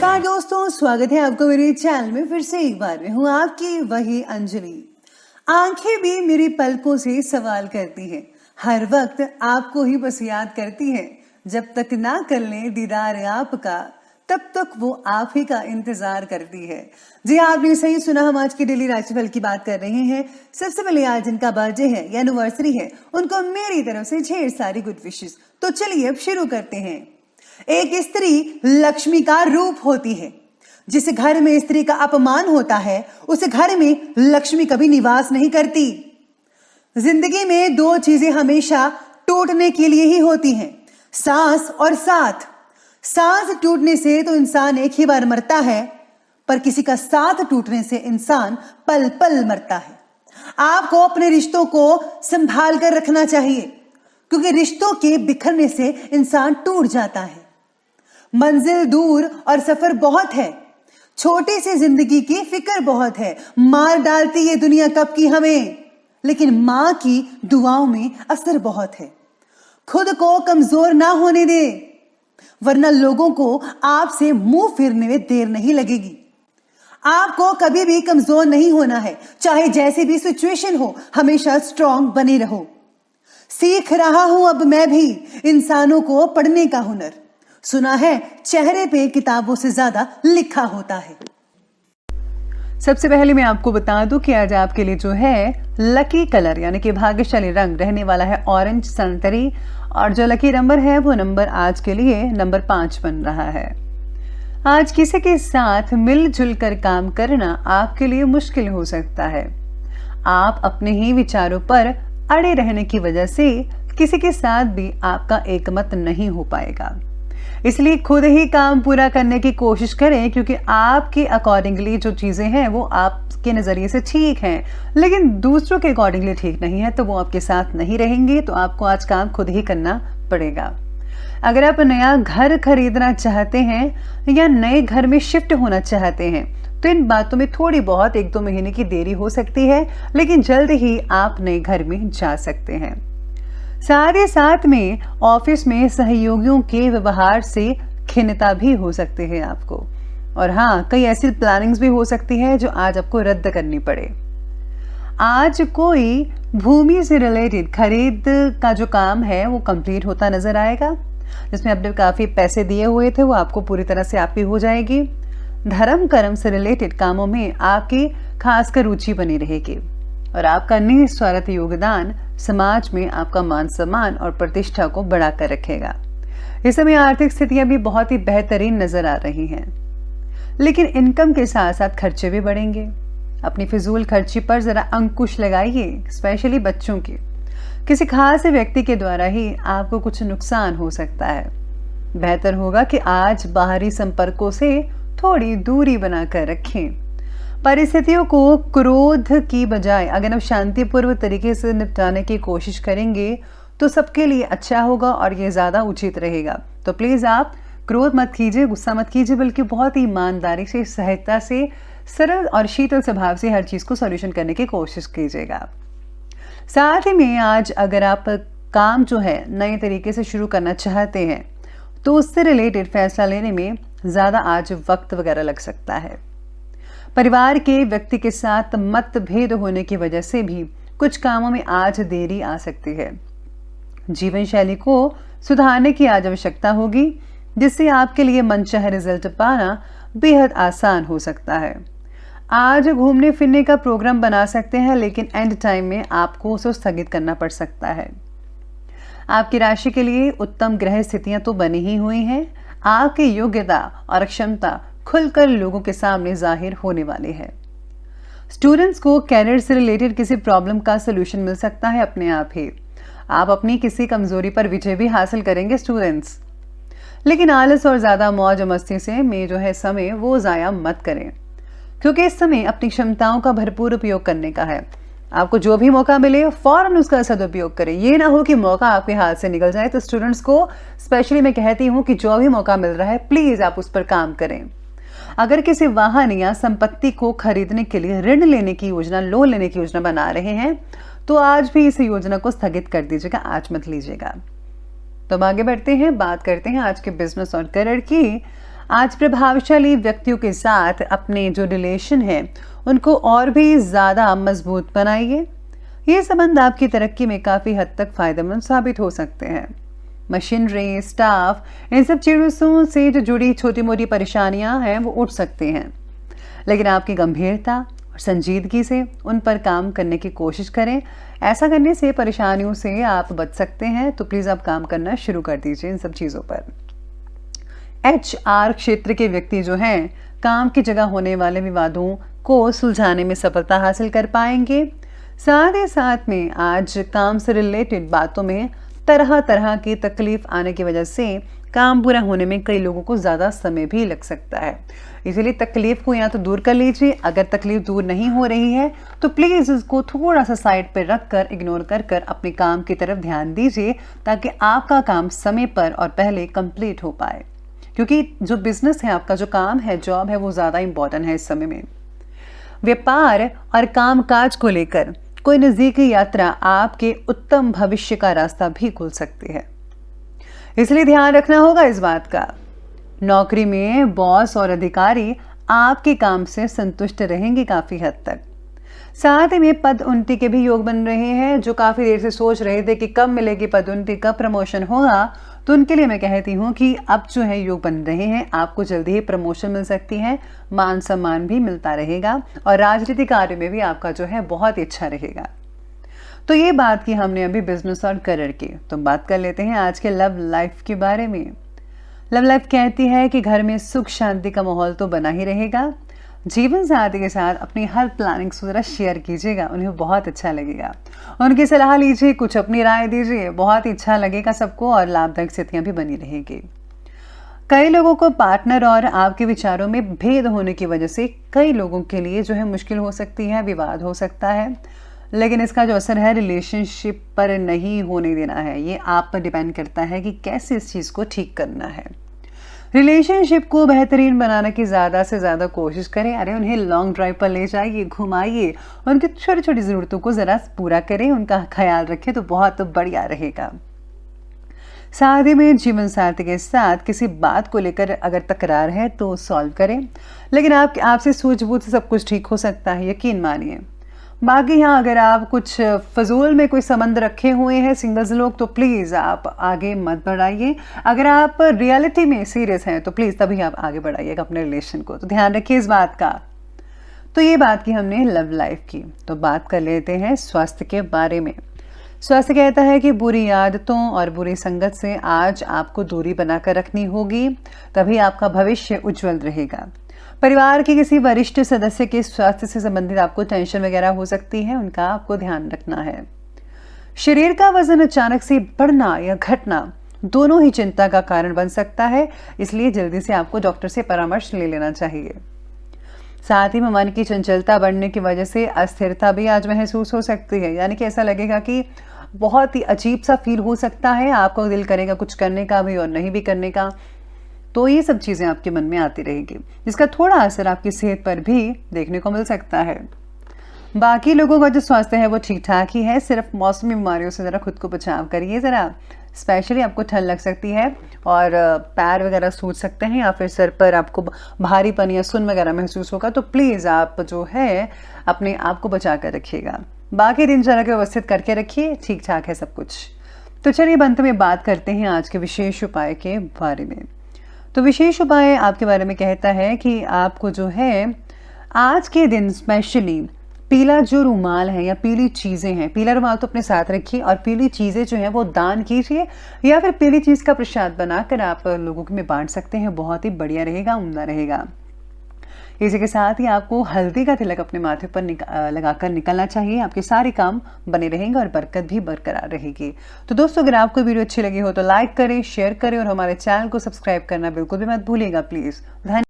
नमस्कार दोस्तों, स्वागत है आपको मेरे चैनल में। फिर से एक बार मैं हूँ आपकी वही अंजलि। आंखें भी मेरी पलकों से सवाल करती हैं, हर वक्त आपको ही बस याद करती हैं। जब तक ना कर लें दीदार आपका, तब तक वो आप ही का इंतजार करती है। जी हाँ, आपने सही सुना, हम आज की डेली राशिफल की बात कर रहे हैं। सबसे पहले आज जिनका बर्थडे है या एनिवर्सरी है, उनको मेरी तरफ से ढेर सारी गुड विशेस। तो चलिए अब शुरू करते हैं। एक स्त्री लक्ष्मी का रूप होती है। जिस घर में स्त्री का अपमान होता है, उस घर में लक्ष्मी कभी निवास नहीं करती। जिंदगी में दो चीजें हमेशा टूटने के लिए ही होती हैं, सांस और साथ। सांस टूटने से तो इंसान एक ही बार मरता है, पर किसी का साथ टूटने से इंसान पल पल मरता है। आपको अपने रिश्तों को संभाल कर रखना चाहिए, क्योंकि रिश्तों के बिखरने से इंसान टूट जाता है। मंजिल दूर और सफर बहुत है, छोटी सी जिंदगी की फिक्र बहुत है। मार डालती ये दुनिया कब की हमें, लेकिन मां की दुआओं में असर बहुत है। खुद को कमजोर ना होने दे, वरना लोगों को आपसे मुंह फेरने में देर नहीं लगेगी। आपको कभी भी कमजोर नहीं होना है, चाहे जैसी भी सिचुएशन हो, हमेशा स्ट्रांग बने रहो। सीख रहा हूं अब मैं भी इंसानों को पढ़ने का हुनर। सुना है चेहरे पे किताबों से ज्यादा लिखा होता है। सबसे पहले मैं आपको बता दूं कि आज आपके लिए जो है लकी कलर यानी कि भाग्यशाली रंग रहने वाला है ऑरेंज संतरी, और जो लकी नंबर है वो नंबर आज के लिए नंबर 5 बन रहा है। आज किसी के साथ मिलजुल कर काम करना आपके लिए मुश्किल हो सकता है। आप अपने ही विचारों पर अड़े रहने की वजह से किसी के साथ भी आपका एकमत नहीं हो पाएगा। इसलिए खुद ही काम पूरा करने की कोशिश करें, क्योंकि आपके अकॉर्डिंगली जो चीजें हैं वो आपके नजरिए से ठीक हैं, लेकिन दूसरों के अकॉर्डिंगली ठीक नहीं है, तो वो आपके साथ नहीं रहेंगे। तो आपको आज काम खुद ही करना पड़ेगा। अगर आप नया घर खरीदना चाहते हैं या नए घर में शिफ्ट होना चाहते हैं, तो इन बातों में थोड़ी बहुत 1-2 महीने की देरी हो सकती है, लेकिन जल्द ही आप नए घर में जा सकते हैं। साथ ही साथ में ऑफिस में सहयोगियों के व्यवहार से खिन्नता भी हो सकती है आपको, और हाँ, कई ऐसी प्लानिंग्स भी हो सकती है जो आज आपको रद्द करनी पड़े। आज कोई भूमि से रिलेटेड खरीद का जो काम है वो कंप्लीट होता नजर आएगा। जिसमें आपने काफी पैसे दिए हुए थे वो आपको पूरी तरह से आपकी हो जाएगी। धर्म कर्म से रिलेटेड कामों में आपकी खासकर रुचि बनी रहेगी, और आपका निस्वार्थ योगदान समाज में आपका मान सम्मान और प्रतिष्ठा को बढ़ाकर रखेगा। इस समय आर्थिक स्थितियां भी बहुत ही बेहतरीन नजर आ रही हैं, लेकिन इनकम के साथ साथ खर्चे भी बढ़ेंगे। अपनी फिजूल खर्ची पर जरा अंकुश लगाइए, स्पेशली बच्चों के। किसी खास व्यक्ति के द्वारा ही आपको कुछ नुकसान हो सकता है। बेहतर होगा कि आज बाहरी संपर्कों से थोड़ी दूरी बनाकर रखें। परिस्थितियों को क्रोध की बजाय अगर आप शांतिपूर्व तरीके से निपटाने की कोशिश करेंगे तो सबके लिए अच्छा होगा और ये ज्यादा उचित रहेगा। तो प्लीज आप क्रोध मत कीजिए, गुस्सा मत कीजिए, बल्कि बहुत ही ईमानदारी से, सहजता से, सरल और शीतल स्वभाव से हर चीज को सॉल्यूशन करने की कोशिश कीजिएगा। साथ ही में आज अगर आप काम जो है नए तरीके से शुरू करना चाहते हैं, तो उससे रिलेटेड फैसला लेने में ज्यादा आज वक्त वगैरह लग सकता है। परिवार के व्यक्ति के साथ मतभेद होने की वजह से भी कुछ कामों में आज देरी आ सकती है। जीवन शैली को सुधारने की आज आवश्यकता होगी, जिससे आपके लिए मनचाहे रिजल्ट पाना बेहद आसान हो सकता है। आज घूमने फिरने का प्रोग्राम बना सकते हैं, लेकिन एंड टाइम में आपको उसे स्थगित करना पड़ सकता है। आपकी राशि के लिए उत्तम ग्रह स्थितियां तो बनी ही हुई हैं। आपकी योग्यता और क्षमता खुलकर लोगों के सामने जाहिर होने वाली है। स्टूडेंट्स को कैरियर से रिलेटेड किसी प्रॉब्लम का सलूशन मिल सकता है अपने आप ही। आप अपनी किसी कमजोरी पर विजय भी हासिल करेंगे स्टूडेंट्स, लेकिन आलस और ज्यादा मौज मस्ती से में जो है समय वो जाया मत करें, क्योंकि इस समय अपनी क्षमताओं का भरपूर उपयोग करने का है। आपको जो भी मौका मिले फौरन उसका सदुपयोग करें। ये ना हो कि मौका आपके हाथ से निकल जाए। तो स्टूडेंट्स को स्पेशली मैं कहती हूँ कि जो भी मौका मिल रहा है प्लीज आप उस पर काम करें। अगर किसी वाहन या संपत्ति को खरीदने के लिए ऋण लेने की योजना, लोन लेने की योजना बना रहे हैं, तो आज भी इस योजना को स्थगित कर दीजिएगा, आज मत लीजिएगा। तो अब आगे बढ़ते हैं, बात करते हैं आज के बिजनेस और करियर की। आज प्रभावशाली व्यक्तियों के साथ अपने जो रिलेशन है उनको और भी ज़्यादा मजबूत बनाइए। ये संबंध आपकी तरक्की में काफ़ी हद तक फ़ायदेमंद साबित हो सकते हैं। मशीनरी, स्टाफ, इन सब चीज़ों से जो जुड़ी छोटी मोटी परेशानियां हैं वो उठ सकती हैं, लेकिन आपकी गंभीरता और संजीदगी से उन पर काम करने की कोशिश करें। ऐसा करने से परेशानियों से आप बच सकते हैं, तो प्लीज़ आप काम करना शुरू कर दीजिए इन सब चीज़ों पर। HR क्षेत्र के व्यक्ति जो हैं काम की जगह होने वाले विवादों को सुलझाने में सफलता हासिल कर पाएंगे। साथ ही साथ में आज काम से रिलेटेड बातों में तरह तरह की तकलीफ आने की वजह से काम पूरा होने में कई लोगों को ज़्यादा समय भी लग सकता है। इसीलिए तकलीफ को या तो दूर कर लीजिए। अगर तकलीफ दूर नहीं हो रही है तो प्लीज़ उसको थोड़ा सा साइड पर रख कर, इग्नोर कर कर अपने काम की तरफ ध्यान दीजिए, ताकि आपका काम समय पर और पहले कंप्लीट हो पाए। क्योंकि जो बिजनेस है, आपका जो काम है, जॉब है, वो ज़्यादा इंपॉर्टेंट है इस समय में। व्यापार और कामकाज को लेकर कोई नज़दीकी यात्रा आपके उत्तम भविष्य का रास्ता भी खुल सकती है, इसलिए ध्यान रखना होगा इस बात का। नौकरी में बॉस और अधिकारी आपके काम से संतुष्ट रहेंगे काफ़ी हद तक। साथ ही में पदोन्नति के भी योग बन रहे हैं। जो काफ़ी देर से सोच रहे थे कि कब मिलेगी पदोन्नति, कब प्रमोशन होगा, तो उनके लिए मैं कहती हूँ कि अब जो है योग बन रहे हैं, आपको जल्दी ही प्रमोशन मिल सकती है, मान सम्मान भी मिलता रहेगा और राजनीतिक कार्य में भी आपका जो है बहुत ही अच्छा रहेगा। तो ये बात की हमने अभी बिजनेस और करियर की, तो बात कर लेते हैं आज के लव लाइफ के बारे में। लव लाइफ कहती है कि घर में सुख शांति का माहौल तो बना ही रहेगा। जीवन साथी के साथ अपनी हर प्लानिंग ज़रा शेयर कीजिएगा, उन्हें बहुत अच्छा लगेगा। उनकी सलाह लीजिए, कुछ अपनी राय दीजिए, बहुत ही अच्छा लगेगा सबको और लाभदायक स्थितियाँ भी बनी रहेगी। कई लोगों को पार्टनर और आपके विचारों में भेद होने की वजह से कई लोगों के लिए जो है मुश्किल हो सकती है, विवाद हो सकता है, लेकिन इसका जो असर है रिलेशनशिप पर नहीं होने देना है। ये आप पर डिपेंड करता है कि कैसे इस चीज़ को ठीक करना है। रिलेशनशिप को बेहतरीन बनाने की ज़्यादा से ज़्यादा कोशिश करें। अरे उन्हें लॉन्ग ड्राइव पर ले जाइए, घुमाइए, उनकी छोटी छोटी ज़रूरतों को ज़रा पूरा करें, उनका ख्याल रखें, तो बहुत बढ़िया रहेगा। साथ ही में जीवन साथी के साथ किसी बात को लेकर अगर तकरार है तो सॉल्व करें, लेकिन आपसे सूझबूझ से सब कुछ ठीक हो सकता है, यकीन मानिए। बाकी यहाँ अगर आप कुछ फजूल में कोई संबंध रखे हुए हैं सिंगल्स लोग, तो प्लीज़ आप आगे मत बढ़ाइए। अगर आप रियलिटी में सीरियस हैं तो प्लीज़ तभी आप आगे बढ़ाइएगा अपने रिलेशन को, तो ध्यान रखिए इस बात का। तो ये बात की हमने लव लाइफ की, तो बात कर लेते हैं स्वास्थ्य के बारे में। स्वास्थ्य कहता है कि बुरी आदतों और बुरी संगत से आज आपको दूरी बनाकर रखनी होगी, तभी आपका भविष्य उज्जवल रहेगा। परिवार के किसी वरिष्ठ सदस्य के स्वास्थ्य से संबंधित आपको टेंशन वगैरह हो सकती है, उनका आपको ध्यान रखना है। शरीर का वजन अचानक से बढ़ना या घटना दोनों ही चिंता का कारण बन सकता है, इसलिए जल्दी से आपको डॉक्टर से परामर्श ले लेना चाहिए। साथ ही में मन की चंचलता बढ़ने की वजह से अस्थिरता भी आज महसूस हो सकती है, यानी कि ऐसा लगेगा कि बहुत ही अजीब सा फील हो सकता है, आपको दिल करेगा कुछ करने का भी और नहीं भी करने का। तो ये सब चीज़ें आपके मन में आती रहेगी, जिसका थोड़ा असर आपकी सेहत पर भी देखने को मिल सकता है। बाकी लोगों का जो स्वास्थ्य है वो ठीक ठाक ही है, सिर्फ मौसमी बीमारियों से ज़रा खुद को बचाव करिए। ज़रा स्पेशली आपको ठंड लग सकती है और पैर वगैरह सूज सकते हैं, या फिर सर पर आपको भारीपन या सुन वगैरह महसूस होगा, तो प्लीज़ आप जो है अपने आप को बचा कर रखिएगा। बाकी दिनचर्या को व्यवस्थित करके रखिए, ठीक ठाक है सब कुछ। तो चलिए अंत में बात करते हैं आज के विशेष उपाय के बारे में। तो विशेष उपाय आपके बारे में कहता है कि आपको जो है आज के दिन स्पेशली पीला जो रुमाल है या पीली चीज़ें हैं, पीला रुमाल तो अपने साथ रखिए और पीली चीज़ें जो हैं वो दान कीजिए, या फिर पीली चीज़ का प्रसाद बनाकर आप लोगों में बांट सकते हैं, बहुत ही बढ़िया रहेगा, उम्दा रहेगा। इसी के साथ ही आपको हल्दी का तिलक अपने माथे पर लगाकर निकलना चाहिए, आपके सारे काम बने रहेंगे और बरकत भी बरकरार रहेगी। तो दोस्तों अगर आपको वीडियो अच्छी लगी हो तो लाइक करें, शेयर करें और हमारे चैनल को सब्सक्राइब करना बिल्कुल भी मत भूलिएगा प्लीज़। धन्यवाद।